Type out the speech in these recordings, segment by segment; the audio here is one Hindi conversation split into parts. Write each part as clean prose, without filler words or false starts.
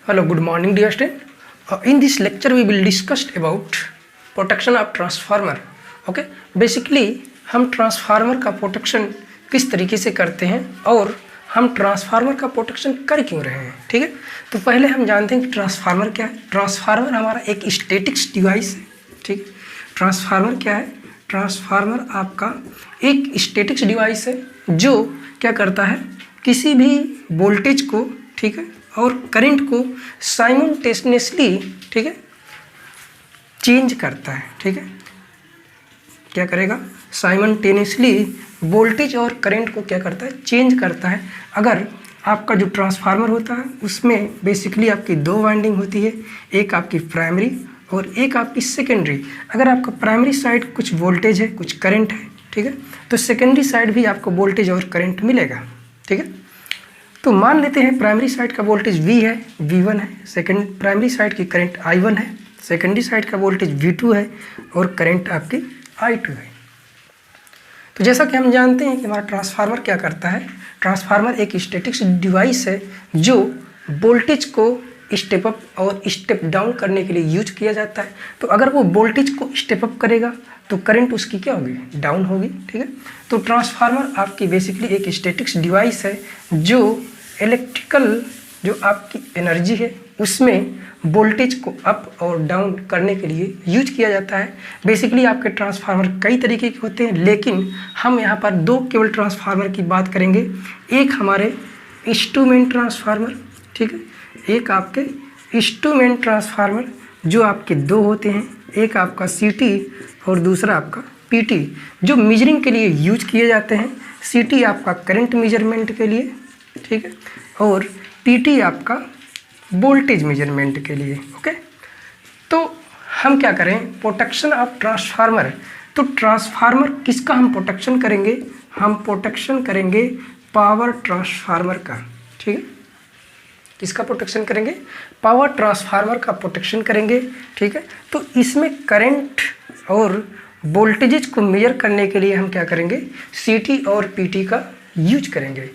Hello, good morning dear student. In this lecture we will discuss about protection of transformer. Okay, basically हम ट्रांसफार्मर का प्रोटेक्शन किस तरीके से करते हैं और हम ट्रांसफार्मर का प्रोटेक्शन कर क्यों रहे हैं. ठीक है, तो पहले हम जानते हैं कि ट्रांसफार्मर क्या है. ट्रांसफार्मर हमारा एक स्टैटिक्स डिवाइस है. ठीक है, ट्रांसफार्मर क्या है. ट्रांसफार्मर आपका एक स्टैटिक्स डिवाइस है जो क्या करता है, किसी भी वोल्टेज को, ठीक है, और करंट को साइमल्टेनियसली, ठीक है, चेंज करता है. ठीक है, क्या करेगा, साइमल्टेनियसली वोल्टेज और करंट को क्या करता है, चेंज करता है. अगर आपका जो ट्रांसफार्मर होता है उसमें बेसिकली आपकी दो वाइंडिंग होती है, एक आपकी प्राइमरी और एक आपकी सेकेंडरी. अगर आपका प्राइमरी साइड कुछ वोल्टेज है, कुछ करंट है, ठीक है, तो सेकेंडरी साइड भी आपको वोल्टेज और करंट मिलेगा. ठीक है, तो मान लेते हैं प्राइमरी साइड का वोल्टेज V है, V1 है, सेकेंड प्राइमरी साइड की करंट I1 है, सेकेंडरी साइड का वोल्टेज V2 है और करंट आपकी I2 है. तो जैसा कि हम जानते हैं कि हमारा ट्रांसफार्मर क्या करता है. ट्रांसफार्मर एक स्टैटिक्स डिवाइस है जो वोल्टेज को स्टेप अप और स्टेप डाउन करने के लिए यूज किया जाता है. तो अगर वो वोल्टेज को स्टेप अप करेगा तो करंट उसकी क्या होगी, डाउन होगी. ठीक है, तो ट्रांसफार्मर आपकी बेसिकली एक स्टैटिक्स डिवाइस है जो इलेक्ट्रिकल जो आपकी एनर्जी है उसमें वोल्टेज को अप और डाउन करने के लिए यूज किया जाता है. बेसिकली आपके ट्रांसफार्मर कई तरीके के होते हैं, लेकिन हम यहाँ पर दो केवल ट्रांसफार्मर की बात करेंगे. एक हमारे इंस्ट्रूमेंट ट्रांसफार्मर, ठीक है, एक आपके इंस्ट्रूमेंट ट्रांसफार्मर जो आपके दो होते हैं, एक आपका CT और दूसरा आपका PT, जो मेजरिंग के लिए यूज किए जाते हैं. CT आपका करंट मेजरमेंट के लिए, ठीक है, और PT आपका वोल्टेज मेजरमेंट के लिए. ओके, तो हम क्या करें, प्रोटेक्शन ऑफ ट्रांसफार्मर. तो ट्रांसफार्मर किसका हम प्रोटेक्शन करेंगे, हम प्रोटेक्शन करेंगे पावर ट्रांसफार्मर का. ठीक है, किसका प्रोटेक्शन करेंगे, पावर ट्रांसफार्मर का प्रोटेक्शन करेंगे. ठीक है, तो इसमें करंट और वोल्टेजेस को मेजर करने के लिए हम क्या करेंगे, CT और PT का यूज करेंगे.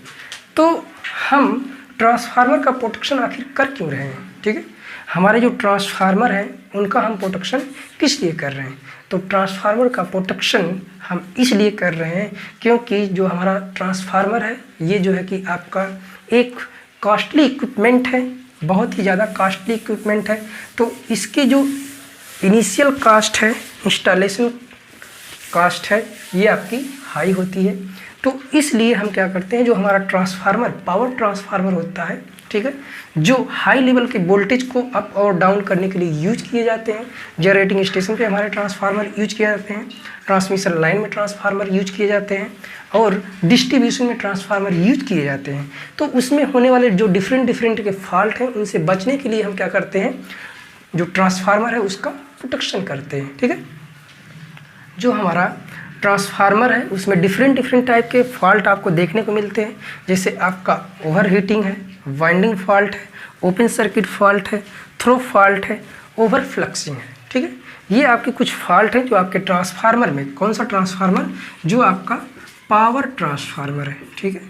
तो हम ट्रांसफार्मर का प्रोटेक्शन आखिर कर क्यों रहे हैं. ठीक है, हमारे जो ट्रांसफार्मर हैं उनका हम प्रोटेक्शन किस लिए कर रहे हैं. तो ट्रांसफार्मर का प्रोटेक्शन हम इसलिए कर रहे हैं क्योंकि जो हमारा ट्रांसफार्मर है ये जो है कि आपका एक कॉस्टली इक्विपमेंट है, बहुत ही ज़्यादा कॉस्टली इक्विपमेंट है. तो इसकी जो इनिशियल कास्ट है, इंस्टॉलेशन कास्ट है, ये आपकी हाई होती है. तो इसलिए हम क्या करते हैं, जो हमारा ट्रांसफार्मर पावर ट्रांसफार्मर होता है, ठीक है, जो हाई लेवल के वोल्टेज को अप और डाउन करने के लिए यूज किए जाते हैं. जनरेटिंग स्टेशन पे हमारे ट्रांसफार्मर यूज किए जाते हैं, ट्रांसमिशन लाइन में ट्रांसफार्मर यूज किए जाते हैं और डिस्ट्रीब्यूशन में ट्रांसफार्मर यूज किए जाते हैं. तो उसमें होने वाले जो डिफरेंट के फॉल्ट हैं उनसे बचने के लिए हम क्या करते हैं, जो ट्रांसफार्मर है उसका प्रोटेक्शन करते हैं. ठीक है, जो हमारा ट्रांसफार्मर है उसमें डिफरेंट टाइप के फॉल्ट आपको देखने को मिलते हैं. जैसे आपका ओवर हीटिंग है, वाइंडिंग फॉल्ट है, ओपन सर्किट फॉल्ट है, थ्रो फॉल्ट है, ओवर फ्लक्सिंग है. ठीक है, ये आपके कुछ फॉल्ट हैं जो आपके ट्रांसफार्मर में. कौन सा ट्रांसफार्मर, जो आपका पावर ट्रांसफार्मर है. ठीक है,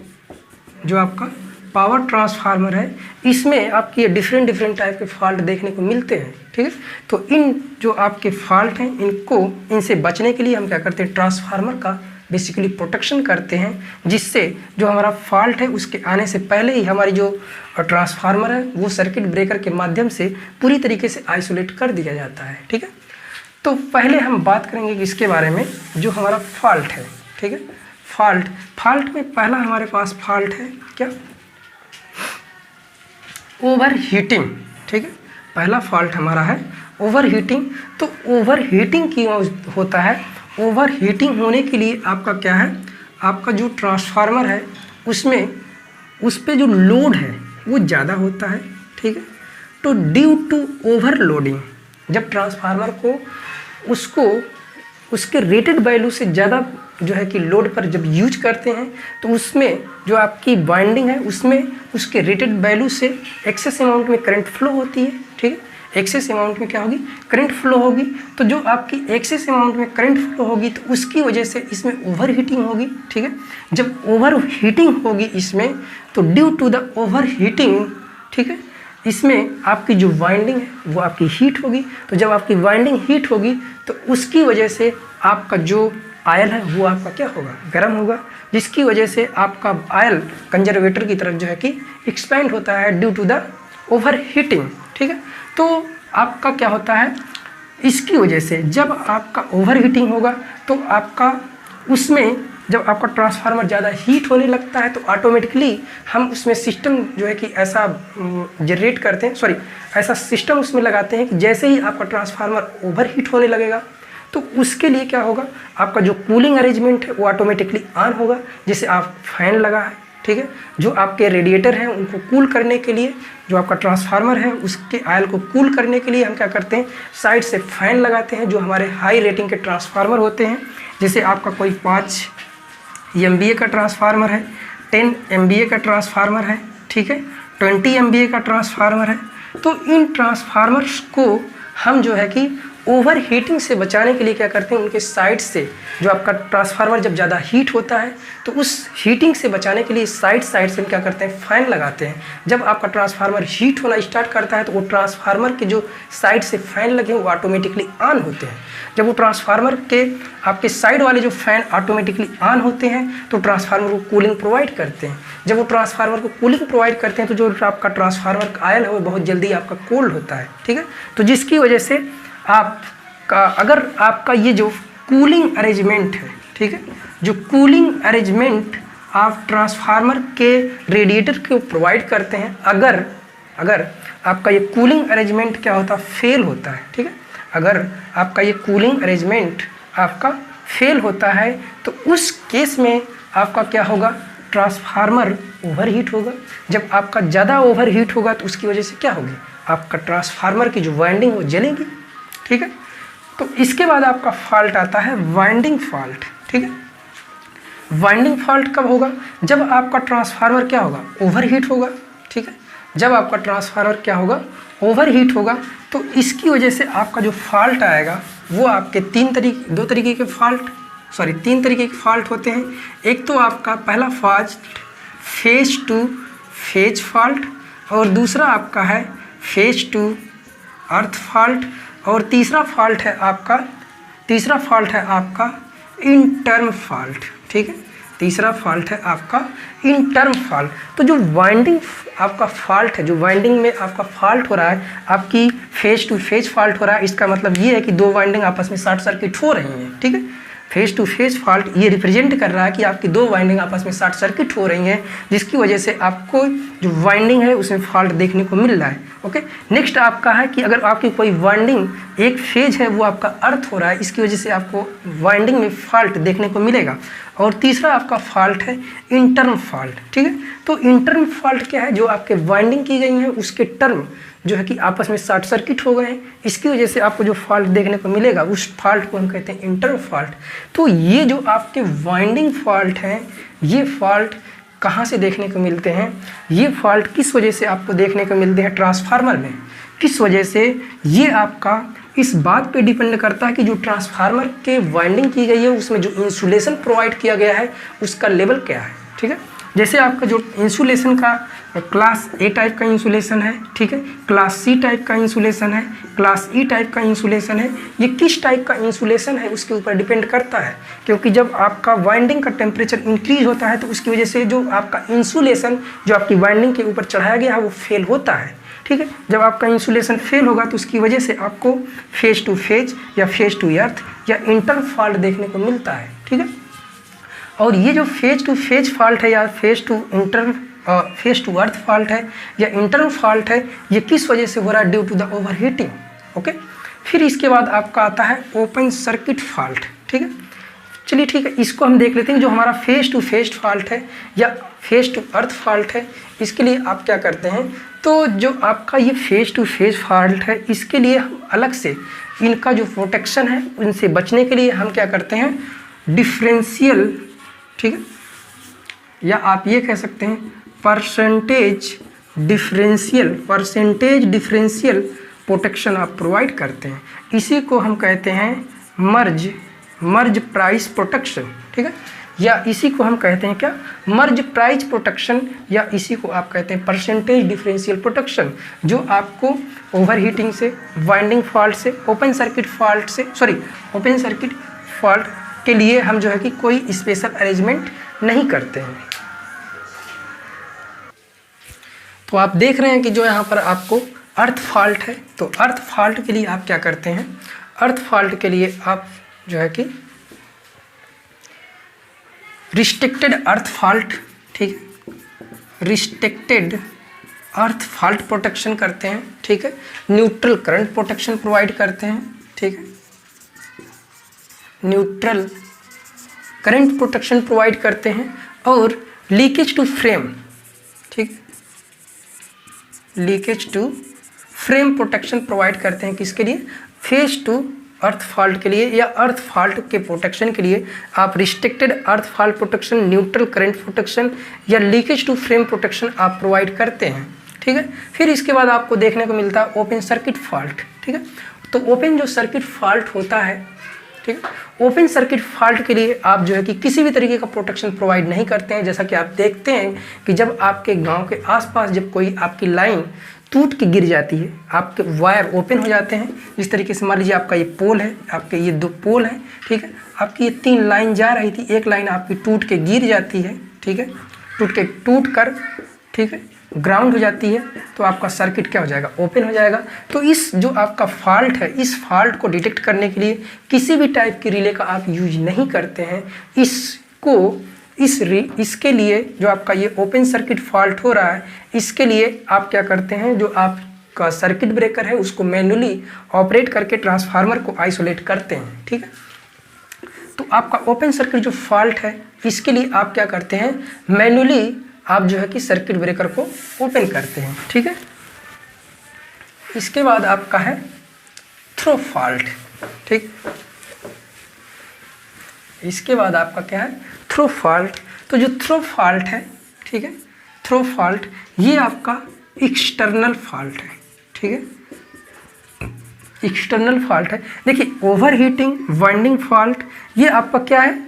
जो आपका पावर ट्रांसफार्मर है इसमें आपकी ये डिफरेंट टाइप के फॉल्ट देखने को मिलते हैं. ठीक है, तो इन जो आपके फॉल्ट हैं इनसे बचने के लिए हम क्या करते हैं, ट्रांसफार्मर का बेसिकली प्रोटेक्शन करते हैं, जिससे जो हमारा फॉल्ट है उसके आने से पहले ही हमारी जो ट्रांसफार्मर है वो सर्किट ब्रेकर के माध्यम से पूरी तरीके से आइसोलेट कर दिया जाता है. ठीक है, तो पहले हम बात करेंगे कि इसके बारे में जो हमारा फॉल्ट है. ठीक है, फॉल्ट में पहला हमारे पास फॉल्ट है क्या, ओवर हीटिंग. ठीक है, पहला फॉल्ट हमारा है ओवर हीटिंग. तो ओवर हीटिंग क्यों होता है, ओवर हीटिंग होने के लिए आपका क्या है, आपका जो ट्रांसफार्मर है उसमें उस पर जो लोड है वो ज़्यादा होता है. ठीक है, तो ड्यू टू ओवरलोडिंग, जब ट्रांसफार्मर को उसके रेटेड वैल्यू से ज़्यादा जो है कि लोड पर जब यूज करते हैं तो उसमें जो आपकी वाइंडिंग है उसमें उसके रेटेड वैल्यू से एक्सेस अमाउंट में करंट फ्लो होती है. ठीक है, एक्सेस अमाउंट में क्या होगी, करंट फ्लो होगी. तो जो आपकी एक्सेस अमाउंट में करंट फ्लो होगी तो उसकी वजह से इसमें ओवर हीटिंग होगी. ठीक है, जब ओवर हीटिंग होगी इसमें तो due to the over heating, ठीक है, इसमें आपकी जो वाइंडिंग है वो आपकी हीट होगी। तो जब आपकी वाइंडिंग हीट होगी तो उसकी वजह से आपका जो आयल है वो आपका क्या होगा, गर्म होगा, जिसकी वजह से आपका आयल कंजर्वेटर की तरफ जो है कि एक्सपेंड होता है due to the over heating. ठीक है, तो आपका क्या होता है, इसकी वजह से जब आपका ओवर हीटिंग होगा तो आपका उसमें जब आपका ट्रांसफार्मर ज़्यादा हीट होने लगता है तो ऑटोमेटिकली हम उसमें सिस्टम जो है कि ऐसा जनरेट करते हैं, सॉरी ऐसा सिस्टम उसमें लगाते हैं कि जैसे ही आपका ट्रांसफार्मर ओवर हीट होने लगेगा तो उसके लिए क्या होगा, आपका जो कूलिंग अरेंजमेंट है वो ऑटोमेटिकली ऑन होगा। जैसे आप फैन लगा है, ठीक है, जो आपके रेडिएटर हैं उनको कूल करने के लिए, जो आपका ट्रांसफार्मर है उसके आयल को कूल करने के लिए हम क्या करते हैं, साइड से फैन लगाते हैं। जो हमारे हाई रेटिंग के ट्रांसफार्मर होते हैं, जैसे आपका कोई 5 MVA का ट्रांसफार्मर है, 10 MVA का ट्रांसफार्मर है, ठीक है, 20 MVA का ट्रांसफार्मर है, तो इन ट्रांसफार्मर्स को हम जो है कि ओवर हीटिंग से बचाने के लिए क्या करते हैं, उनके साइड से जो आपका ट्रांसफार्मर जब ज़्यादा हीट होता है तो उस हीटिंग से बचाने के लिए साइड से हम क्या करते हैं, फ़ैन लगाते हैं। जब आपका ट्रांसफार्मर हीट होना स्टार्ट करता है तो वो ट्रांसफार्मर के जो साइड से फ़ैन लगे हैं वो ऑटोमेटिकली ऑन होते हैं। जब वो ट्रांसफार्मर के आपके साइड वाले जो फ़ैन ऑटोमेटिकली ऑन होते हैं तो ट्रांसफार्मर को कूलिंग प्रोवाइड करते हैं। जब वो ट्रांसफार्मर को कूलिंग प्रोवाइड करते हैं तो जो आपका ट्रांसफार्मर का आयल है वो बहुत जल्दी आपका कोल्ड होता है। ठीक है, तो जिसकी वजह से आपका अगर आपका ये जो कूलिंग अरेंजमेंट है, ठीक है, जो कूलिंग अरेंजमेंट आप ट्रांसफार्मर के रेडिएटर को प्रोवाइड करते हैं, अगर आपका ये कूलिंग अरेंजमेंट क्या होता है, फेल होता है। ठीक है, अगर आपका ये कूलिंग अरेंजमेंट आपका फेल होता है तो उस केस में आपका क्या होगा, ट्रांसफार्मर ओवरहीट होगा। जब आपका ज़्यादा ओवरहीट होगा तो उसकी वजह से क्या होगी, आपका ट्रांसफार्मर की जो वाइंडिंग वो जलेगी। ठीक है, तो इसके बाद आपका फॉल्ट आता है वाइंडिंग फॉल्ट। ठीक है, वाइंडिंग फॉल्ट कब होगा, जब आपका ट्रांसफार्मर क्या होगा, ओवरहीट होगा। ठीक है, जब आपका ट्रांसफार्मर क्या होगा, ओवरहीट होगा, तो इसकी वजह से आपका जो फॉल्ट आएगा वो आपके तीन तरीके के फॉल्ट होते हैं। एक तो आपका पहला fault phase two phase fault, और दूसरा आपका है फेज टू अर्थ फॉल्ट, और तीसरा फॉल्ट है आपका इंटर्म फॉल्ट। ठीक है, तीसरा फॉल्ट है आपका इंटर्म फॉल्ट। तो जो वाइंडिंग आपका फॉल्ट है, जो वाइंडिंग में आपका फॉल्ट हो रहा है, आपकी फेज टू फेज फॉल्ट हो रहा है, इसका मतलब ये है कि दो वाइंडिंग आपस में शॉर्ट सर्किट हो रही हैं। ठीक है, फेज टू फेज फॉल्ट ये रिप्रेजेंट कर रहा है कि आपकी दो वाइंडिंग आपस में शॉर्ट सर्किट हो रही हैं, जिसकी वजह से आपको जो वाइंडिंग है उसमें फॉल्ट देखने को मिल रहा है। ओके, नेक्स्ट आपका है कि अगर आपकी कोई वाइंडिंग एक फेज है वो आपका अर्थ हो रहा है, इसकी वजह से आपको वाइंडिंग में फॉल्ट देखने को मिलेगा। और तीसरा आपका फॉल्ट है इंटर्म फॉल्ट। ठीक है, तो इंटर्म फॉल्ट क्या है, जो आपके वाइंडिंग की गई है उसके टर्म जो है कि आपस में शॉर्ट सर्किट हो गए हैं, इसकी वजह से आपको जो फॉल्ट देखने को मिलेगा उस फॉल्ट को हम कहते हैं इंटर्म फॉल्ट। तो ये जो आपके वाइंडिंग फॉल्ट हैं, ये फॉल्ट कहाँ से देखने को मिलते हैं, ये फॉल्ट किस वजह से आपको देखने को मिलते हैं ट्रांसफार्मर में, किस वजह से, ये आपका इस बात पे डिपेंड करता है कि जो ट्रांसफार्मर के वाइंडिंग की गई है उसमें जो इंसुलेशन प्रोवाइड किया गया है उसका लेवल क्या है। ठीक है, जैसे आपका जो इंसुलेशन का क्लास ए टाइप का इंसुलेशन है, ठीक है, क्लास सी टाइप का इंसुलेशन है, क्लास ई टाइप का इंसुलेशन है, ये किस टाइप का इंसुलेशन है उसके ऊपर डिपेंड करता है। क्योंकि जब आपका वाइंडिंग का टेम्परेचर इंक्रीज होता है तो उसकी वजह से जो आपका इंसुलेशन जो आपकी वाइंडिंग के ऊपर चढ़ाया गया है वो फेल होता है। ठीक है, जब आपका इंसुलेशन फेल होगा तो उसकी वजह से आपको फेज टू फेज या फेज टू अर्थ या इंटर्म फॉल्ट देखने को मिलता है। ठीक है, और ये जो फेज टू फेज फॉल्ट है या फेज टू अर्थ फॉल्ट है या इंटर्म फॉल्ट है, ये किस वजह से हो रहा है, due to the over heating. Okay, फिर इसके बाद आपका आता है ओपन सर्किट फॉल्ट। ठीक है, चलिए ठीक है, इसको हम देख लेते हैं। जो हमारा फेज टू फेज फॉल्ट है या फेज टू अर्थ फॉल्ट है, इसके लिए आप क्या करते हैं, तो जो आपका ये फेज टू फेज फॉल्ट है इसके लिए हम अलग से इनका जो प्रोटेक्शन है इनसे बचने के लिए हम क्या करते हैं, डिफरेंशियल, ठीक है, या आप ये कह सकते हैं परसेंटेज डिफरेंशियल प्रोटेक्शन आप प्रोवाइड करते हैं। इसी को हम कहते हैं मर्ज प्राइस प्रोटेक्शन। ठीक है, या इसी को हम कहते हैं क्या, मर्ज प्राइज प्रोटेक्शन, या इसी को आप कहते हैं परसेंटेज डिफरेंशियल प्रोटेक्शन, जो आपको ओवरहीटिंग से, वाइंडिंग फॉल्ट से, ओपन सर्किट फॉल्ट से, ओपन सर्किट फॉल्ट के लिए हम जो है कि कोई स्पेशल अरेंजमेंट नहीं करते हैं। तो आप देख रहे हैं कि जो यहाँ पर आपको अर्थ फॉल्ट है, तो अर्थ फॉल्ट के लिए आप क्या करते हैं, अर्थ फॉल्ट के लिए आप जो है कि रिस्ट्रिक्टेड अर्थ फॉल्ट, ठीक है, रिस्ट्रिक्टेड अर्थ फॉल्ट प्रोटेक्शन करते हैं, ठीक है, न्यूट्रल करंट प्रोटेक्शन प्रोवाइड करते हैं, ठीक है, न्यूट्रल करंट प्रोटेक्शन प्रोवाइड करते हैं, और लीकेज टू फ्रेम, ठीक है, leakage to frame protection provide करते हैं, किसके लिए, फेज टू अर्थ फॉल्ट के लिए या अर्थ फॉल्ट के प्रोटेक्शन के लिए आप रिस्ट्रिक्टेड अर्थ fault protection, neutral current protection या लीकेज टू फ्रेम प्रोटेक्शन आप प्रोवाइड करते हैं, ठीक है। फिर इसके बाद आपको देखने को मिलता है ओपन सर्किट फॉल्ट, ठीक है। तो ओपन जो सर्किट फॉल्ट होता है, ठीक है, ओपन सर्किट फॉल्ट के लिए आप जो है कि किसी भी तरीके का प्रोटेक्शन प्रोवाइड नहीं करते हैं। जैसा कि आप देखते हैं कि जब आपके गांव के आसपास जब कोई आपकी लाइन टूट के गिर जाती है, आपके वायर ओपन हो जाते हैं, जिस तरीके से मान लीजिए आपका ये पोल है, आपके ये 2 पोल हैं, ठीक है, आपकी ये 3 लाइन जा रही थी, एक लाइन आपकी टूट के गिर जाती है, ठीक है, टूट कर ठीक है ग्राउंड हो जाती है, तो आपका सर्किट क्या हो जाएगा, ओपन हो जाएगा। तो इस जो आपका फॉल्ट है, इस फॉल्ट को डिटेक्ट करने के लिए किसी भी टाइप की रिले का आप यूज नहीं करते हैं। इसके लिए जो आपका ये ओपन सर्किट फॉल्ट हो रहा है, इसके लिए आप क्या करते हैं, जो आपका सर्किट ब्रेकर है उसको मैन्युअली ऑपरेट करके ट्रांसफार्मर को आइसोलेट करते हैं, ठीक है। तो आपका ओपन सर्किट जो फॉल्ट है, इसके लिए आप क्या करते हैं, मैन्युअली आप जो है कि सर्किट ब्रेकर को ओपन करते हैं, ठीक है। इसके बाद आपका है थ्रो फॉल्ट, ठीक। इसके बाद आपका क्या है, थ्रो फॉल्ट। तो जो थ्रो फॉल्ट है, ठीक है, थ्रो फॉल्ट ये आपका एक्सटर्नल फॉल्ट है, ठीक है, एक्सटर्नल फॉल्ट है। देखिए ओवरहीटिंग, वाइंडिंग फॉल्ट, ये आपका क्या है,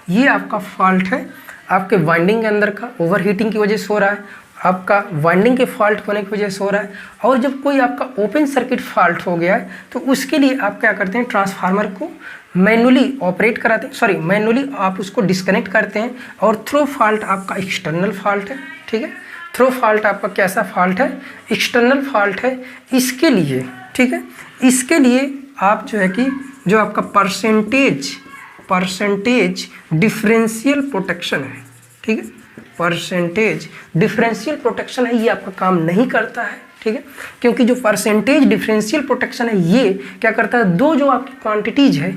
ये आपका फॉल्ट है आपके वाइंडिंग के अंदर का, ओवरहीटिंग की वजह से हो रहा है, आपका वाइंडिंग के फॉल्ट होने की वजह से हो रहा है। और जब कोई आपका ओपन सर्किट फॉल्ट हो गया है, तो उसके लिए आप क्या करते हैं, ट्रांसफार्मर को मैन्युअली ऑपरेट कराते हैं, मैन्युअली आप उसको डिस्कनेक्ट करते हैं। और थ्रो फॉल्ट आपका एक्सटर्नल फॉल्ट है, ठीक है, थ्रो फॉल्ट आपका कैसा फॉल्ट है, एक्सटर्नल फॉल्ट है। इसके लिए, ठीक है, इसके लिए आप जो है कि जो आपका परसेंटेज डिफरेंशियल प्रोटेक्शन है, ठीक है, परसेंटेज डिफरेंशियल प्रोटेक्शन है, ये आपका काम नहीं करता है, ठीक है, क्योंकि जो परसेंटेज डिफरेंशियल प्रोटेक्शन है ये क्या करता है, दो जो आपकी क्वांटिटीज है,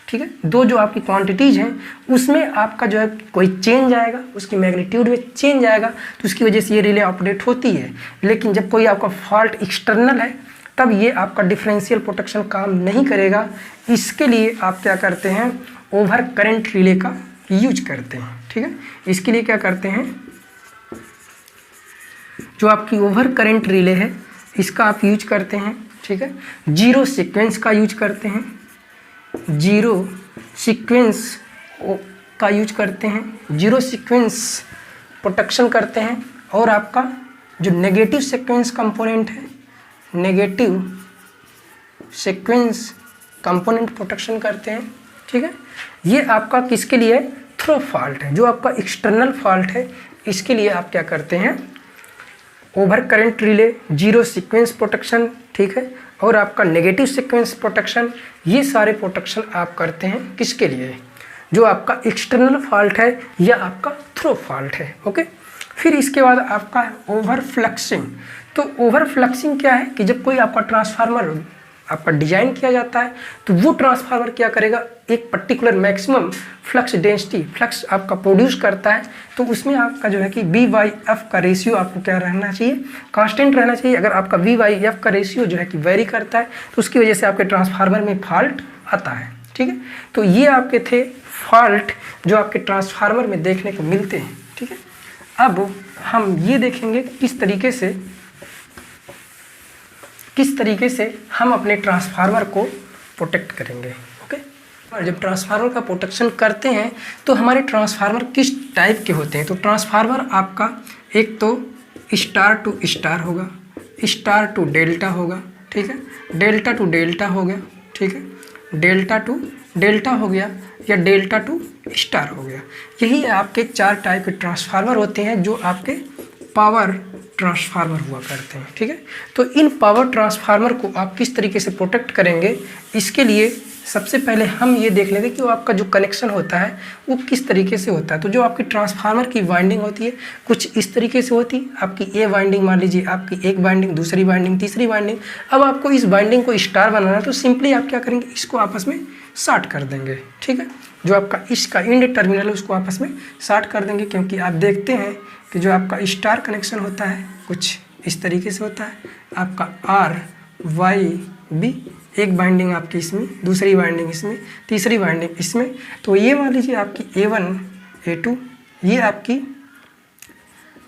ठीक है, दो जो आपकी क्वांटिटीज हैं उसमें आपका जो है कोई चेंज आएगा, उसकी मैग्नीट्यूड में चेंज आएगा, तो उसकी वजह से ये रिले ऑपरेट होती है। लेकिन जब कोई आपका फॉल्ट एक्सटर्नल है, तब ये आपका डिफरेंशियल प्रोटेक्शन काम नहीं करेगा। इसके लिए आप क्या करते हैं, ओवर करंट रिले का यूज करते हैं, ठीक है। इसके लिए क्या करते हैं, जो आपकी ओवर करंट रिले है इसका आप यूज करते हैं, ठीक है, जीरो सीक्वेंस का यूज करते हैं, जीरो सीक्वेंस का यूज करते हैं, जीरो सीक्वेंस प्रोटेक्शन करते हैं। और आपका जो नेगेटिव सीक्वेंस कंपोनेंट है, नेगेटिव सीक्वेंस कंपोनेंट प्रोटेक्शन करते हैं, ठीक है। ये आपका किसके लिए, थ्रो फॉल्ट है। जो आपका एक्सटर्नल फॉल्ट है, इसके लिए आप क्या करते हैं, over current relay, zero sequence protection, ठीक है, और आपका नेगेटिव सीक्वेंस प्रोटेक्शन, ये सारे प्रोटेक्शन आप करते हैं किसके लिए, जो आपका एक्सटर्नल फॉल्ट है या आपका थ्रो फॉल्ट है, ओके। फिर इसके बाद आपका ओवरफ्लक्सिंग। तो ओवरफ्लक्सिंग क्या है कि जब कोई आपका ट्रांसफार्मर आपका डिजाइन किया जाता है, तो वो ट्रांसफार्मर क्या करेगा, एक particular maximum flux density, flux आपका प्रोड्यूस करता है। तो उसमें आपका जो है कि V/F का रेशियो आपको क्या रहना चाहिए, कांस्टेंट रहना चाहिए। अगर आपका V/F का रेशियो जो है कि वेरी करता है, तो उसकी वजह से आपके ट्रांसफार्मर में फॉल्ट आता है, ठीक है। तो ये आपके थे फॉल्ट जो आपके ट्रांसफार्मर में देखने को मिलते हैं, ठीक है। अब हम ये देखेंगे किस तरीके से हम अपने ट्रांसफार्मर को प्रोटेक्ट करेंगे, ओके। और जब ट्रांसफार्मर का प्रोटेक्शन करते हैं तो हमारे ट्रांसफार्मर किस टाइप के होते हैं? तो ट्रांसफार्मर आपका एक तो स्टार टू स्टार होगा, स्टार टू डेल्टा होगा, ठीक है, डेल्टा टू डेल्टा हो गया, ठीक है, डेल्टा टू डेल्टा हो गया या डेल्टा टू स्टार हो गया। यही आपके 4 टाइप के ट्रांसफार्मर होते हैं जो आपके पावर ट्रांसफार्मर हुआ करते हैं, ठीक है। तो इन पावर ट्रांसफार्मर को आप किस तरीके से प्रोटेक्ट करेंगे, इसके लिए सबसे पहले हम ये देख लेंगे कि वो आपका जो कनेक्शन होता है वो किस तरीके से होता है। तो जो आपकी ट्रांसफार्मर की वाइंडिंग होती है कुछ इस तरीके से होती है, आपकी ए वाइंडिंग मान लीजिए, आपकी एक वाइंडिंग, दूसरी वाइंडिंग, तीसरी वाइंडिंग। अब आपको इस वाइंडिंग को स्टार बनाना है तो सिंपली आप क्या करेंगे, इसको आपस में शार्ट कर देंगे, ठीक है। जो आपका इसका इंड टर्मिनल है उसको आपस में शार्ट कर देंगे, क्योंकि आप देखते हैं कि जो आपका स्टार कनेक्शन होता है कुछ इस तरीके से होता है, आपका आर वाई बी, एक बाइंडिंग आपकी इसमें, दूसरी बाइंडिंग इसमें, तीसरी बाइंडिंग इसमें। तो ये मान लीजिए आपकी A1 A2, ये आपकी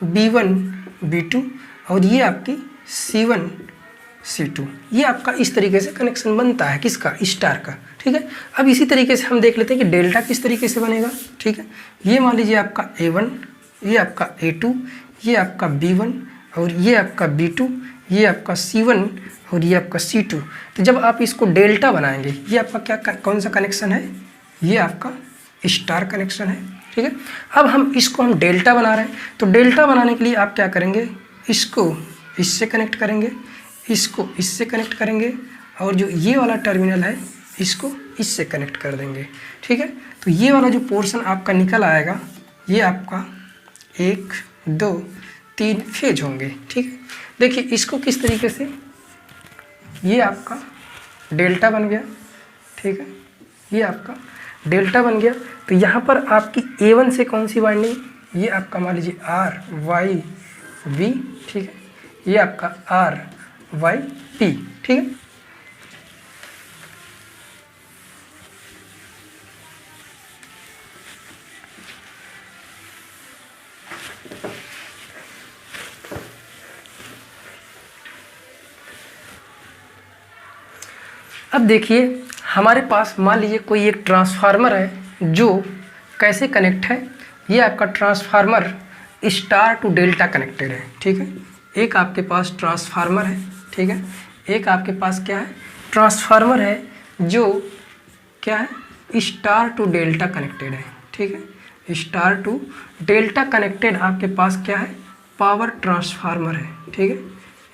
B1 B2 और ये आपकी C1 C2। ये आपका इस तरीके से कनेक्शन बनता है किसका, स्टार का, ठीक है। अब इसी तरीके से हम देख लेते हैं कि डेल्टा किस तरीके से बनेगा, ठीक है। ये मान लीजिए आपका A1, ये आपका A2, ये आपका B1 और ये आपका B2, ये आपका C1 और ये आपका C2। तो जब आप इसको डेल्टा बनाएंगे, ये आपका क्या कौन सा कनेक्शन है, ये आपका स्टार कनेक्शन है, ठीक है। अब हम इसको हम डेल्टा बना रहे हैं, तो डेल्टा बनाने के लिए आप क्या करेंगे, इसको इससे कनेक्ट करेंगे, इसको इससे कनेक्ट करेंगे और जो ये वाला टर्मिनल है इसको इससे कनेक्ट कर देंगे, ठीक है। तो ये वाला जो पोर्शन आपका निकल आएगा ये आपका 1 2 3 फेज होंगे, ठीक है। देखिए इसको किस तरीके से, ये आपका डेल्टा बन गया, ठीक है, ये आपका डेल्टा बन गया। तो यहाँ पर आपकी A1 से कौन सी वाइंडिंग, ये आपका मान लीजिए आर वाई बी, ठीक है, ये आपका आर वाई पी, ठीक है। अब देखिए हमारे पास मान लीजिए कोई एक ट्रांसफार्मर है जो कैसे कनेक्ट है, ये आपका transformer star to delta connected है, ठीक है। एक आपके पास ट्रांसफार्मर है, ठीक है, एक आपके पास क्या है, ट्रांसफार्मर है जो क्या है, स्टार टू डेल्टा कनेक्टेड है, ठीक है। स्टार टू डेल्टा कनेक्टेड आपके पास क्या है, पावर ट्रांसफार्मर है, ठीक है।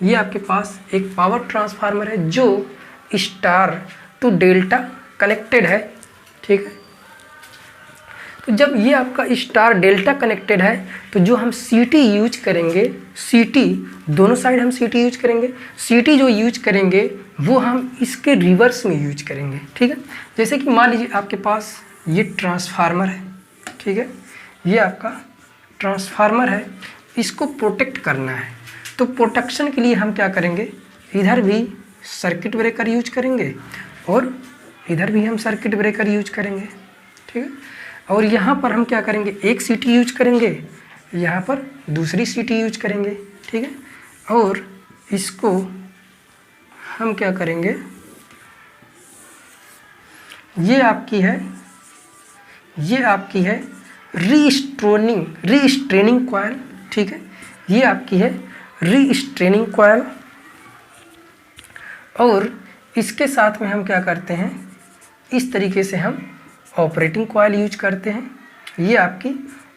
ये आपके पास एक पावर ट्रांसफार्मर है जो स्टार टू डेल्टा कनेक्टेड है, ठीक है। तो जब ये आपका स्टार डेल्टा कनेक्टेड है तो जो हम सीटी यूज करेंगे, सीटी दोनों साइड हम सीटी यूज करेंगे, सीटी जो यूज करेंगे वो हम इसके रिवर्स में यूज करेंगे, ठीक है। जैसे कि मान लीजिए आपके पास ये ट्रांसफार्मर है, ठीक है, ये आपका ट्रांसफार्मर है, इसको प्रोटेक्ट करना है। तो प्रोटेक्शन के लिए हम क्या करेंगे, इधर भी सर्किट ब्रेकर यूज करेंगे और इधर भी हम सर्किट ब्रेकर यूज करेंगे, ठीक है। और यहाँ पर हम क्या करेंगे, एक सीटी यूज करेंगे, यहाँ पर दूसरी सीटी यूज करेंगे, ठीक है। और इसको हम क्या करेंगे, ये आपकी है रीस्ट्रेनिंग कॉइल, ठीक है, ये आपकी है रीस्ट्रेनिंग कॉइल। और इसके साथ में हम क्या करते हैं, इस तरीके से हम ऑपरेटिंग कॉइल यूज करते हैं। ये आपकी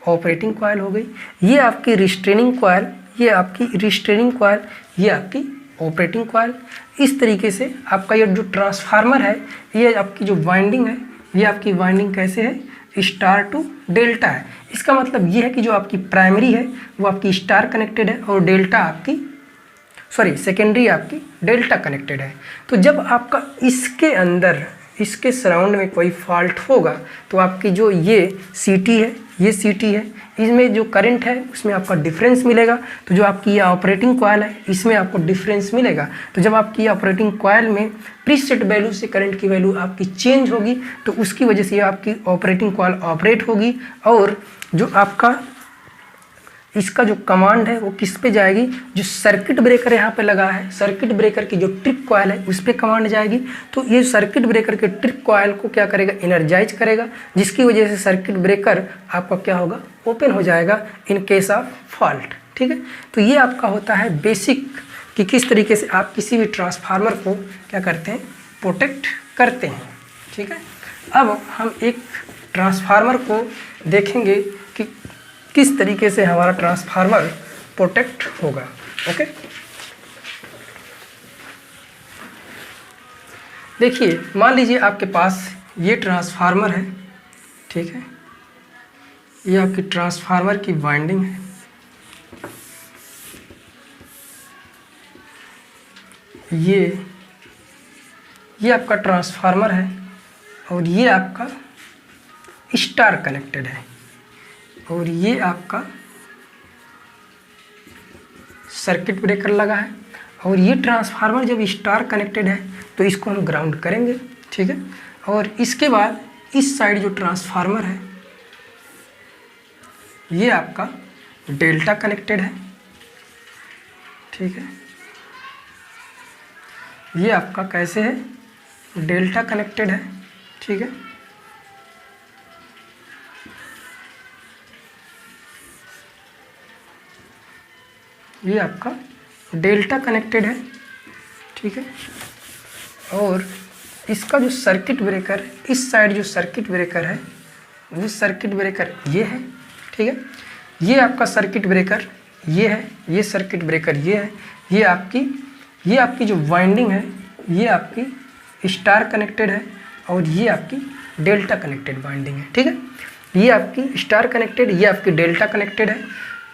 ऑपरेटिंग कॉइल हो गई, ये आपकी रिस्ट्रेनिंग कॉइल, ये आपकी रिस्ट्रेनिंग कॉइल, ये आपकी ऑपरेटिंग कॉइल। इस तरीके से आपका ये जो ट्रांसफार्मर है, ये आपकी जो वाइंडिंग है, ये आपकी वाइंडिंग कैसे है, स्टार टू डेल्टा है। इसका मतलब ये है कि जो आपकी प्राइमरी है वो आपकी स्टार कनेक्टेड है और डेल्टा आपकी सेकेंडरी आपकी डेल्टा कनेक्टेड है। तो जब आपका इसके अंदर, इसके सराउंड में कोई फॉल्ट होगा तो आपकी जो ये सीटी है, ये सीटी है, इसमें जो करंट है उसमें आपका डिफरेंस मिलेगा। तो जो आपकी ये ऑपरेटिंग कॉइल है इसमें आपको डिफरेंस मिलेगा। तो जब आपकी ऑपरेटिंग कॉइल में प्रीसेट वैल्यू से करंट की वैल्यू आपकी चेंज होगी तो उसकी वजह से आपकी ऑपरेटिंग कॉइल ऑपरेट होगी और जो आपका इसका जो कमांड है वो किस पे जाएगी, जो सर्किट ब्रेकर यहाँ पे लगा है, सर्किट ब्रेकर की जो ट्रिप कॉइल है उस पर कमांड जाएगी। तो ये सर्किट ब्रेकर के ट्रिप कॉइल को क्या करेगा, एनर्जाइज करेगा, जिसकी वजह से सर्किट ब्रेकर आपका क्या होगा, ओपन हो जाएगा इन केस ऑफ फॉल्ट। ठीक है, तो ये आपका होता है बेसिक कि किस तरीके से आप किसी भी ट्रांसफार्मर को क्या करते हैं, प्रोटेक्ट करते हैं। ठीक है, अब हम एक ट्रांसफार्मर को देखेंगे कि किस तरीके से हमारा ट्रांसफार्मर प्रोटेक्ट होगा। ओके, देखिए मान लीजिए आपके पास ये ट्रांसफार्मर है। ठीक है, ये आपकी ट्रांसफार्मर की वाइंडिंग है। ये आपका ट्रांसफार्मर है और ये आपका स्टार कनेक्टेड है और ये आपका सर्किट ब्रेकर लगा है। और ये ट्रांसफार्मर जब स्टार कनेक्टेड है तो इसको हम ग्राउंड करेंगे। ठीक है, और इसके बाद इस साइड जो ट्रांसफार्मर है ये आपका डेल्टा कनेक्टेड है। ठीक है, ये आपका कैसे है, डेल्टा कनेक्टेड है। ठीक है, ये आपका डेल्टा कनेक्टेड है। ठीक है, और इसका जो सर्किट ब्रेकर, इस साइड जो सर्किट ब्रेकर है वो सर्किट ब्रेकर ये है। ठीक है, ये आपका सर्किट ब्रेकर ये है, ये सर्किट ब्रेकर ये है। ये आपकी जो वाइंडिंग है ये आपकी स्टार कनेक्टेड है और ये आपकी डेल्टा कनेक्टेड वाइंडिंग है। ठीक है, ये आपकी स्टार कनेक्टेड, ये आपकी डेल्टा कनेक्टेड है।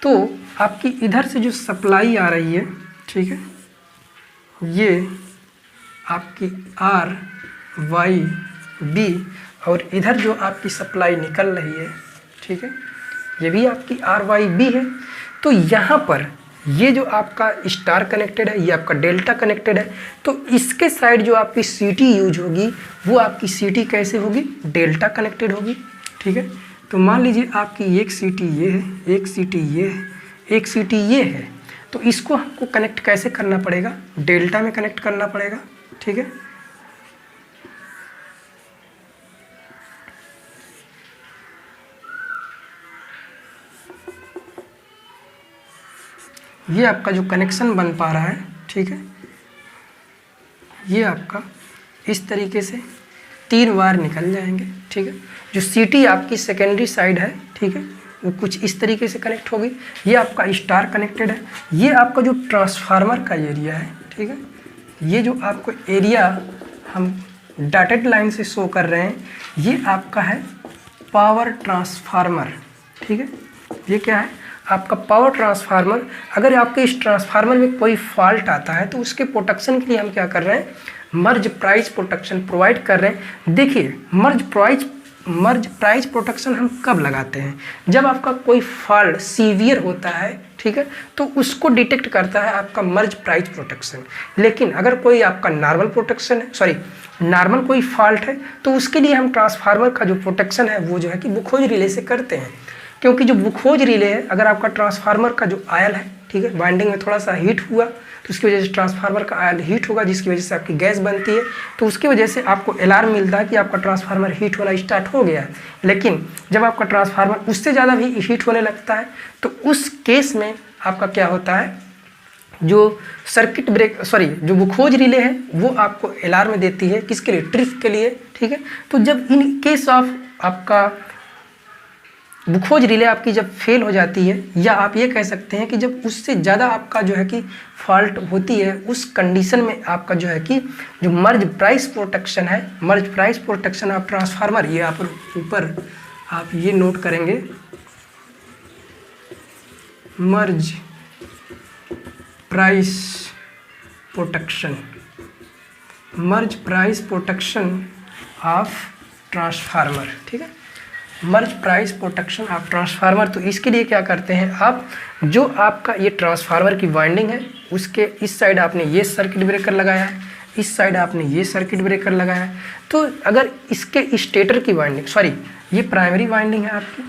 तो आपकी इधर से जो सप्लाई आ रही है, ठीक है, ये आपकी आर वाई बी, और इधर जो आपकी सप्लाई निकल रही है, ठीक है, ये भी आपकी आर वाई बी है। तो यहाँ पर ये जो आपका स्टार कनेक्टेड है, ये आपका डेल्टा कनेक्टेड है। तो इसके साइड जो आपकी सीटी यूज होगी वो आपकी सीटी कैसे होगी, डेल्टा कनेक्टेड होगी। ठीक है, तो मान लीजिए आपकी एक सीटी ये है, एक सीटी ये है, एक सीटी ये है। तो इसको हमको कनेक्ट कैसे करना पड़ेगा, डेल्टा में कनेक्ट करना पड़ेगा। ठीक है, ये आपका जो कनेक्शन बन पा रहा है, ठीक है, ये आपका इस तरीके से 3 वायर निकल जाएंगे। ठीक है, जो सीटी आपकी सेकेंडरी साइड है, ठीक है, वो कुछ इस तरीके से कनेक्ट होगी। ये आपका स्टार कनेक्टेड है। ये आपका जो ट्रांसफार्मर का एरिया है, ठीक है, ये जो आपको एरिया हम डॉटेड लाइन से शो कर रहे हैं, ये आपका है पावर ट्रांसफार्मर। ठीक है, ये क्या है, आपका पावर ट्रांसफार्मर। अगर आपके इस ट्रांसफार्मर में कोई फॉल्ट आता है तो उसके प्रोटेक्शन के लिए हम क्या कर रहे हैं, मर्ज प्राइस प्रोटेक्शन प्रोवाइड कर रहे हैं। देखिए मर्ज प्राइस प्रोटेक्शन हम कब लगाते हैं, जब आपका कोई फॉल्ट सीवियर होता है, ठीक है, तो उसको डिटेक्ट करता है आपका मर्ज प्राइस प्रोटेक्शन। लेकिन अगर कोई आपका नॉर्मल कोई फॉल्ट है तो उसके लिए हम ट्रांसफार्मर का जो प्रोटेक्शन है वो जो है कि बुखोज रिले से करते हैं। क्योंकि जो बुखोज रिले है, अगर आपका ट्रांसफार्मर का जो आयल है, ठीक है, वाइंडिंग में थोड़ा सा हीट हुआ तो उसकी वजह से ट्रांसफार्मर का आयल हीट होगा, जिसकी वजह से आपकी गैस बनती है। तो उसकी वजह से आपको अलार्म मिलता है कि आपका ट्रांसफार्मर हीट होना स्टार्ट हो गया है। लेकिन जब आपका ट्रांसफार्मर उससे ज़्यादा भी हीट होने लगता है तो उस केस में आपका क्या होता है, जो जो बुखोज रिले है वो आपको अलार्म देती है, किसके लिए, ट्रिप के लिए। ठीक है, तो जब इन केस ऑफ आपका बुखोज रिले आपकी जब फेल हो जाती है, या आप ये कह सकते हैं कि जब उससे ज़्यादा आपका जो है कि फॉल्ट होती है, उस कंडीशन में आपका जो है कि जो मर्ज प्राइस प्रोटेक्शन है, Merz Price protection of transformer, ये आप ऊपर आप ये नोट करेंगे, Merz Price protection, Merz Price protection of transformer. ठीक है, Merz Price protection of transformer. तो इसके लिए क्या करते हैं आप, जो आपका ये ट्रांसफार्मर की वाइंडिंग है उसके इस साइड आपने ये सर्किट ब्रेकर लगाया है, इस साइड आपने ये सर्किट ब्रेकर लगाया है। तो अगर इसके स्टेटर की वाइंडिंग, ये प्राइमरी वाइंडिंग है आपकी,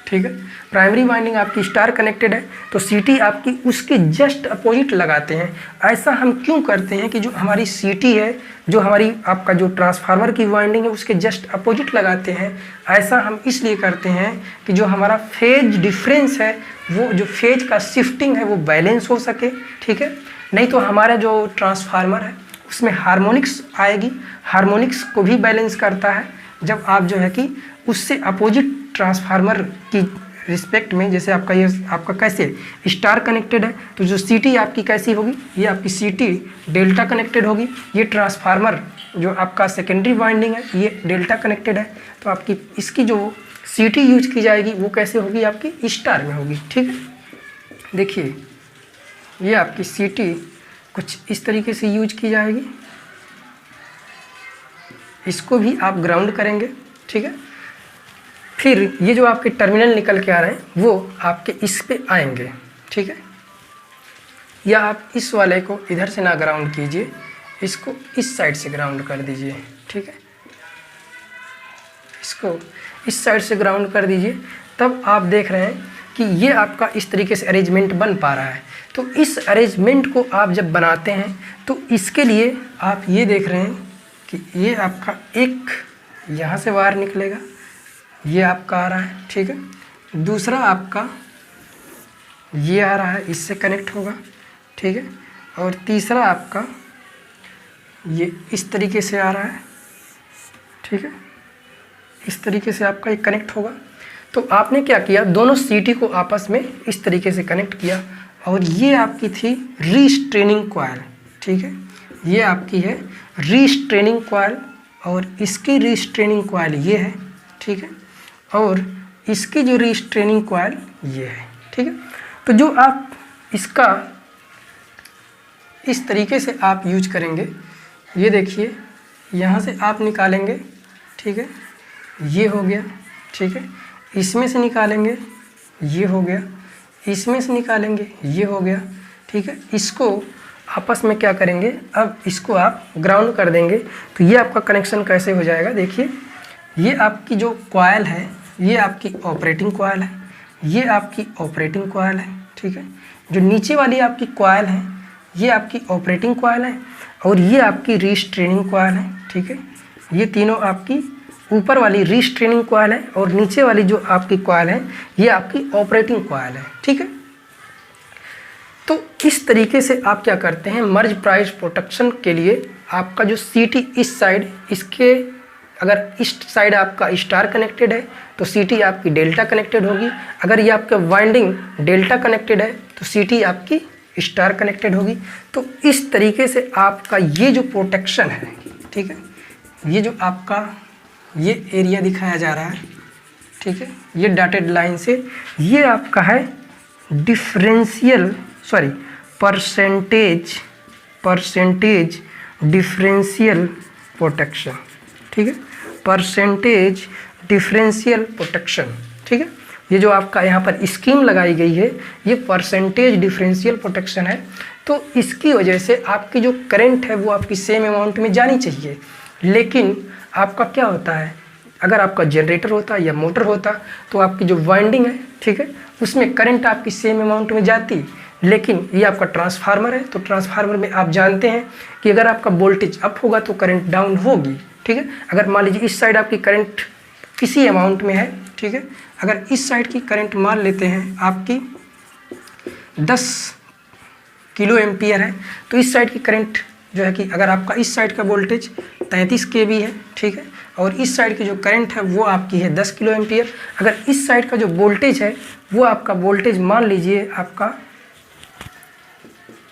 ठीक है। प्राइमरी वाइंडिंग आपकी स्टार कनेक्टेड है तो सीटी आपकी उसके जस्ट अपोजिट लगाते हैं। ऐसा हम क्यों करते हैं कि जो हमारी सीटी है, जो हमारी आपका जो ट्रांसफार्मर की वाइंडिंग है उसके जस्ट अपोजिट लगाते हैं। ऐसा हम इसलिए करते हैं कि जो हमारा फेज डिफरेंस है, वो जो फेज का शिफ्टिंग है वो बैलेंस हो सके, ठीक है। नहीं तो हमारा जो ट्रांसफार्मर है उसमें हार्मोनिक्स आएगी, हार्मोनिक्स को भी बैलेंस करता है जब आप जो है कि उससे अपोजिट ट्रांसफार्मर की रिस्पेक्ट में, जैसे आपका ये आपका कैसे स्टार कनेक्टेड है तो जो सीटी आपकी कैसी होगी, ये आपकी सीटी डेल्टा कनेक्टेड होगी। ये ट्रांसफार्मर जो आपका सेकेंडरी वाइंडिंग है ये डेल्टा कनेक्टेड है तो आपकी इसकी जो सीटी यूज की जाएगी वो कैसे होगी, आपकी स्टार में होगी, ठीक है। देखिए ये आपकी सीटी कुछ इस तरीके से यूज की जाएगी। इसको भी आप ग्राउंड करेंगे, ठीक है। फिर ये जो आपके टर्मिनल निकल के आ रहे हैं वो आपके इस पे आएंगे, ठीक है। या आप इस वाले को इधर से ना ग्राउंड कीजिए, इसको इस साइड से ग्राउंड कर दीजिए, ठीक है। इसको इस साइड से ग्राउंड कर दीजिए, तब आप देख रहे हैं कि ये आपका इस तरीके से अरेंजमेंट बन पा रहा है। तो इस अरेंजमेंट को आप जब बनाते हैं तो इसके लिए आप ये देख रहे हैं कि ये आपका एक यहाँ से वायर निकलेगा, ये आपका आ रहा है, ठीक है। दूसरा आपका ये आ रहा है, इससे कनेक्ट होगा, ठीक है। और तीसरा आपका ये इस तरीके से आ रहा है, ठीक है। इस तरीके से आपका ये कनेक्ट होगा। तो आपने क्या किया, दोनों सीटी को आपस में इस तरीके से कनेक्ट किया और ये आपकी थी रीस्ट्रेनिंग कॉइल, ठीक है। ये आपकी है रीस्ट्रेनिंग कॉइल और इसकी रीस्ट्रेनिंग कॉइल ये है, ठीक है। और इसकी जो रीस्ट्रेनिंग कॉइल ये है, ठीक है। तो जो आप इसका इस तरीके से आप यूज करेंगे, ये देखिए यहाँ से आप निकालेंगे, ठीक है। ये हो गया, ठीक है। इसमें से निकालेंगे, ये हो गया। इसमें से निकालेंगे, ये हो गया, ठीक है। इसको आपस में क्या करेंगे, अब इसको आप ग्राउंड कर देंगे तो ये आपका कनेक्शन कैसे हो जाएगा। देखिए ये आपकी जो कॉइल है ये आपकी ऑपरेटिंग कॉइल है, ये आपकी ऑपरेटिंग कॉइल है, ठीक है। जो नीचे वाली आपकी कॉइल है ये आपकी ऑपरेटिंग कॉइल है और ये आपकी रीस्ट्रेनिंग कॉइल है, ठीक है। ये तीनों आपकी ऊपर वाली रीस्ट्रेनिंग कॉइल है और नीचे वाली जो आपकी कॉइल है ये आपकी ऑपरेटिंग कॉइल है, ठीक है। तो इस तरीके से आप क्या करते हैं, मर्ज प्राइस प्रोटेक्शन के लिए आपका जो सीटी इस साइड, इसके अगर इस साइड आपका स्टार कनेक्टेड है तो सीटी आपकी डेल्टा कनेक्टेड होगी। अगर ये आपका वाइंडिंग डेल्टा कनेक्टेड है तो सीटी आपकी स्टार कनेक्टेड होगी। तो इस तरीके से आपका ये जो प्रोटेक्शन है, ठीक है, ये जो आपका ये एरिया दिखाया जा रहा है, ठीक है, ये डॉटेड लाइन से, ये आपका है डिफरेंशियल परसेंटेज डिफरेंशियल प्रोटेक्शन, ठीक है, परसेंटेज डिफरेंशियल प्रोटेक्शन, ठीक है। ये जो आपका यहाँ पर स्कीम लगाई गई है ये परसेंटेज डिफरेंशियल प्रोटेक्शन है। तो इसकी वजह से आपकी जो करंट है वो आपकी सेम अमाउंट में जानी चाहिए, लेकिन आपका क्या होता है, अगर आपका जनरेटर होता या मोटर होता तो आपकी जो वाइंडिंग है, ठीक है, उसमें करंट आपकी सेम अमाउंट में जाती। लेकिन ये आपका ट्रांसफार्मर है तो ट्रांसफार्मर में आप जानते हैं कि अगर आपका वोल्टेज अप होगा तो करंट डाउन होगी, ठीक है। अगर मान लीजिए इस साइड आपकी करंट किसी अमाउंट में है, ठीक है, अगर इस साइड की करंट मान लेते हैं आपकी 10 किलो एम्पियर है तो इस साइड की करंट जो है कि अगर आपका इस साइड का वोल्टेज 33 kV है, ठीक है, और इस साइड की जो करंट है वो आपकी है 10 किलो एम्पियर। अगर इस साइड का जो वोल्टेज है वो आपका वोल्टेज मान लीजिए आपका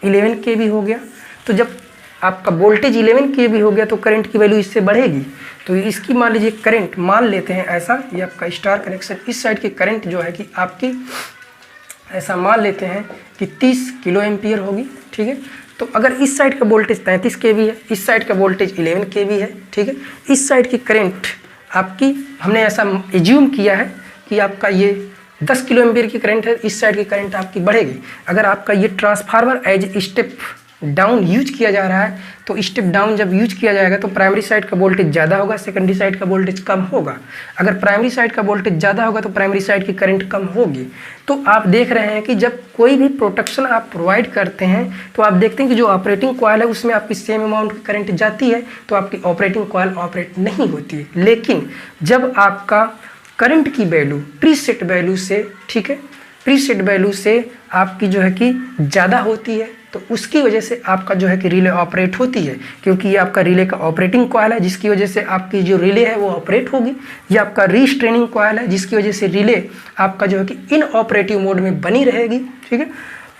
11 kV हो गया, तो जब आपका वोल्टेज 11 kV हो गया तो करंट की वैल्यू इससे बढ़ेगी। तो इसकी मान लीजिए करंट मान लेते हैं ऐसा, ये आपका स्टार कनेक्शन, इस साइड की करंट जो है कि आपकी ऐसा मान लेते हैं कि 30 किलो एम्पियर होगी, ठीक है। तो अगर इस साइड का वोल्टेज 33 kV है, इस साइड का वोल्टेज 11 kV है, ठीक है, इस साइड की करंट आपकी हमने ऐसा एज्यूम किया है कि आपका ये 10 किलो एम्पियर की करंट है, इस साइड की करंट आपकी बढ़ेगी। अगर आपका ये transformer as step down use किया जा रहा है, तो स्टेप डाउन जब यूज किया जाएगा तो प्राइमरी साइड का वोल्टेज ज़्यादा होगा, सेकेंडरी साइड का वोल्टेज कम होगा। अगर प्राइमरी साइड का वोल्टेज ज़्यादा होगा तो प्राइमरी साइड की करंट कम होगी। तो आप देख रहे हैं कि जब कोई भी प्रोटेक्शन आप प्रोवाइड करते हैं तो आप देखते हैं कि जो ऑपरेटिंग कॉइल है उसमें आपकी सेम अमाउंट की करंट जाती है तो आपकी ऑपरेटिंग कॉइल ऑपरेट नहीं होती है। लेकिन जब आपका करंट की वैल्यू प्रीसेट वैल्यू से, ठीक है, प्रीसेट वैल्यू से आपकी जो है कि ज़्यादा होती है तो उसकी वजह से आपका जो है कि रिले ऑपरेट होती है, क्योंकि ये आपका रिले का ऑपरेटिंग कॉइल है जिसकी वजह से आपकी जो रिले है वो ऑपरेट होगी। ये आपका रीस्ट्रेनिंग कॉइल है जिसकी वजह से रिले आपका जो है कि इन ऑपरेटिव मोड में बनी रहेगी, ठीक है।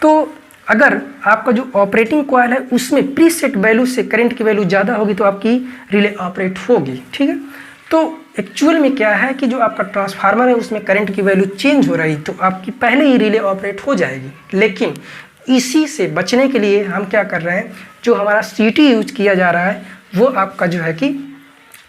तो अगर आपका जो ऑपरेटिंग कॉइल है उसमें प्रीसेट वैल्यू से करंट की वैल्यू ज़्यादा होगी तो आपकी रिले ऑपरेट होगी, ठीक है। तो एक्चुअल में क्या है कि जो आपका ट्रांसफार्मर है उसमें करंट की वैल्यू चेंज हो रही तो आपकी पहले ही रिले ऑपरेट हो जाएगी। लेकिन इसी से बचने के लिए हम क्या कर रहे हैं, जो हमारा सीटी यूज किया जा रहा है वो आपका जो है कि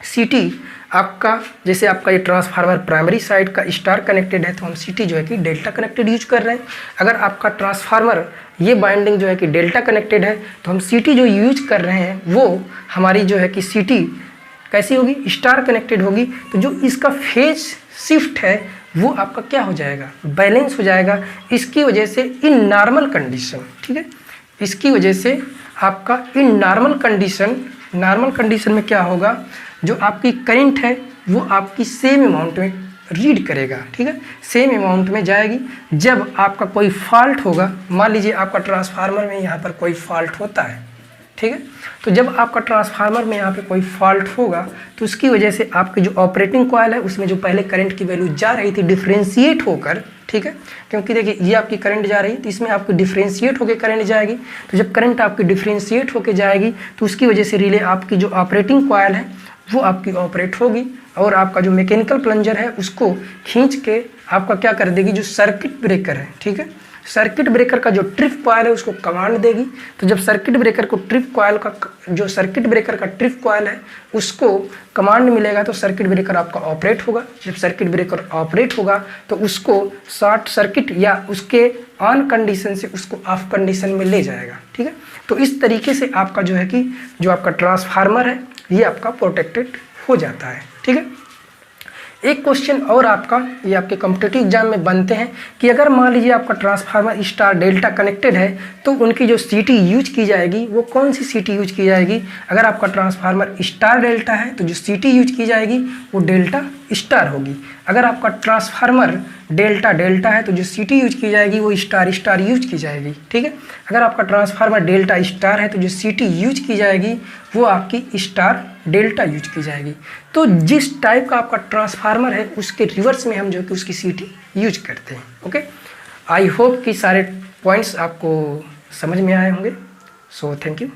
सीटी आपका, जैसे आपका ये ट्रांसफार्मर प्राइमरी साइड का स्टार कनेक्टेड है तो हम सीटी जो है कि डेल्टा कनेक्टेड यूज कर रहे हैं। अगर आपका ट्रांसफार्मर ये बाइंडिंग जो है कि डेल्टा कनेक्टेड है तो हम सीटी जो यूज कर रहे हैं वो हमारी जो है कि सीटी कैसी होगी, स्टार कनेक्टेड होगी। तो जो इसका फेज शिफ्ट है वो आपका क्या हो जाएगा, बैलेंस हो जाएगा। इसकी वजह से इन नॉर्मल कंडीशन, ठीक है, इसकी वजह से आपका इन नॉर्मल कंडीशन में क्या होगा, जो आपकी करंट है वो आपकी सेम अमाउंट में रीड करेगा, ठीक है, सेम अमाउंट में जाएगी। जब आपका कोई फॉल्ट होगा, मान लीजिए आपका ट्रांसफार्मर में यहाँ पर कोई फॉल्ट होता है, ठीक है, तो जब आपका ट्रांसफार्मर में यहाँ पे कोई फॉल्ट होगा तो उसकी वजह से आपकी जो ऑपरेटिंग कॉइल है उसमें जो पहले करंट की वैल्यू जा रही थी डिफ्रेंशिएट होकर, ठीक है, क्योंकि देखिए ये आपकी करंट जा रही है तो इसमें आपकी डिफ्रेंशिएट होकर करंट जाएगी। तो जब करंट आपकी डिफ्रेंशिएट होकर जाएगी तो उसकी वजह से रिले आपकी जो ऑपरेटिंग कॉइल है वो आपकी ऑपरेट होगी और आपका जो मैकेनिकल प्लंजर है उसको खींच के आपका क्या कर देगी, जो सर्किट ब्रेकर है, ठीक है, सर्किट ब्रेकर का जो ट्रिप कॉइल है उसको कमांड देगी। तो जब सर्किट ब्रेकर को ट्रिप कॉइल का, जो सर्किट ब्रेकर का ट्रिप कॉइल है उसको कमांड मिलेगा तो सर्किट ब्रेकर आपका ऑपरेट होगा। जब सर्किट ब्रेकर ऑपरेट होगा तो उसको शॉर्ट सर्किट या उसके ऑन कंडीशन से उसको ऑफ कंडीशन में ले जाएगा, ठीक है। तो इस तरीके से आपका जो है कि जो आपका ट्रांसफार्मर है ये आपका प्रोटेक्टेड हो जाता है, ठीक है। एक क्वेश्चन और आपका ये आपके कॉम्पिटिटिव एग्जाम में बनते हैं कि अगर मान लीजिए आपका ट्रांसफार्मर स्टार डेल्टा कनेक्टेड है तो उनकी जो सीटी यूज की जाएगी वो कौन सी सीटी यूज की जाएगी। अगर आपका ट्रांसफार्मर स्टार डेल्टा है तो जो सीटी यूज की जाएगी वो डेल्टा स्टार होगी। अगर आपका ट्रांसफार्मर डेल्टा डेल्टा है तो जो सीटी यूज की जाएगी वो स्टार स्टार यूज की जाएगी, ठीक है। अगर आपका ट्रांसफार्मर डेल्टा स्टार है तो जो सीटी यूज की जाएगी वो आपकी स्टार डेल्टा यूज की जाएगी। तो जिस टाइप का आपका ट्रांसफार्मर है उसके रिवर्स में हम जो कि उसकी सीटी यूज करते हैं। ओके, आई होप कि सारे पॉइंट्स आपको समझ में आए होंगे। So thank you.